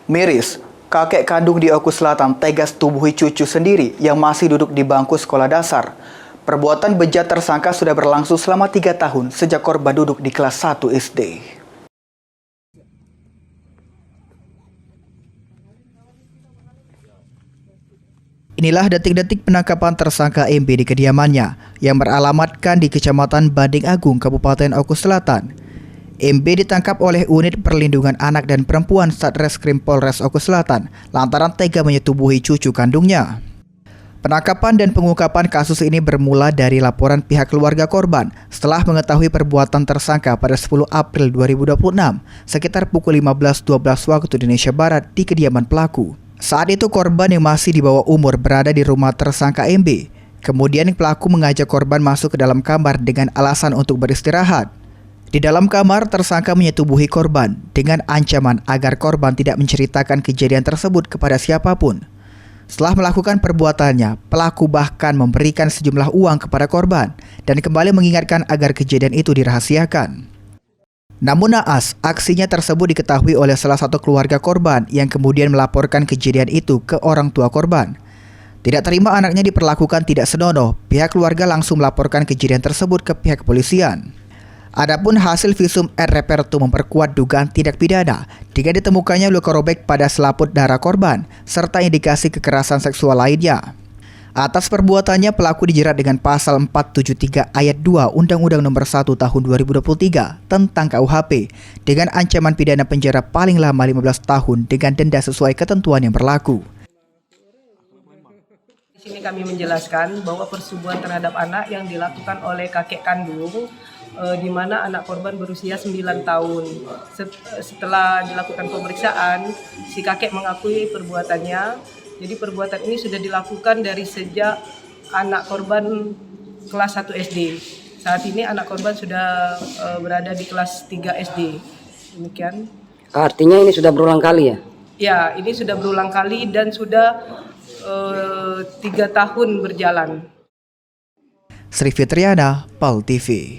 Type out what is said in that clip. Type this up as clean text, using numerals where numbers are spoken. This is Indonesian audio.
Miris, kakek kandung di Oku Selatan tegas tubuhi cucu sendiri yang masih duduk di bangku sekolah dasar. Perbuatan bejat tersangka sudah berlangsung selama 3 tahun sejak korban duduk di kelas 1 SD. Inilah detik-detik penangkapan tersangka MB di kediamannya yang beralamatkan di Kecamatan Banding Agung, Kabupaten Oku Selatan. MB ditangkap oleh Unit Perlindungan Anak dan Perempuan Satreskrim Polres Oku Selatan lantaran tega menyetubuhi cucu kandungnya. Penangkapan dan pengungkapan kasus ini bermula dari laporan pihak keluarga korban setelah mengetahui perbuatan tersangka pada 10 April 2026 sekitar pukul 15.12 waktu Indonesia Barat di kediaman pelaku. Saat itu korban yang masih di bawah umur berada di rumah tersangka MB. Kemudian pelaku mengajak korban masuk ke dalam kamar dengan alasan untuk beristirahat. Di dalam kamar, tersangka menyetubuhi korban dengan ancaman agar korban tidak menceritakan kejadian tersebut kepada siapapun. Setelah melakukan perbuatannya, pelaku bahkan memberikan sejumlah uang kepada korban dan kembali mengingatkan agar kejadian itu dirahasiakan. Namun naas, aksinya tersebut diketahui oleh salah satu keluarga korban yang kemudian melaporkan kejadian itu ke orang tua korban. Tidak terima anaknya diperlakukan tidak senonoh, pihak keluarga langsung melaporkan kejadian tersebut ke pihak kepolisian. Adapun hasil visum et repertum memperkuat dugaan tindak pidana dengan ditemukannya luka robek pada selaput darah korban serta indikasi kekerasan seksual lainnya. Atas perbuatannya pelaku dijerat dengan pasal 473 ayat 2 Undang-Undang Nomor 1 Tahun 2023 tentang KUHP dengan ancaman pidana penjara paling lama 15 tahun dengan denda sesuai ketentuan yang berlaku. Di sini kami menjelaskan bahwa persetubuhan terhadap anak yang dilakukan oleh kakek kandung di mana anak korban berusia 9 tahun. Setelah dilakukan pemeriksaan, si kakek mengakui perbuatannya. Jadi perbuatan ini sudah dilakukan dari sejak anak korban kelas 1 SD. Saat ini anak korban sudah berada di kelas 3 SD. Demikian. Artinya ini sudah berulang kali ya? Ya, ini sudah berulang kali dan sudah 3 tahun berjalan. Sri Fitriana, PAL TV.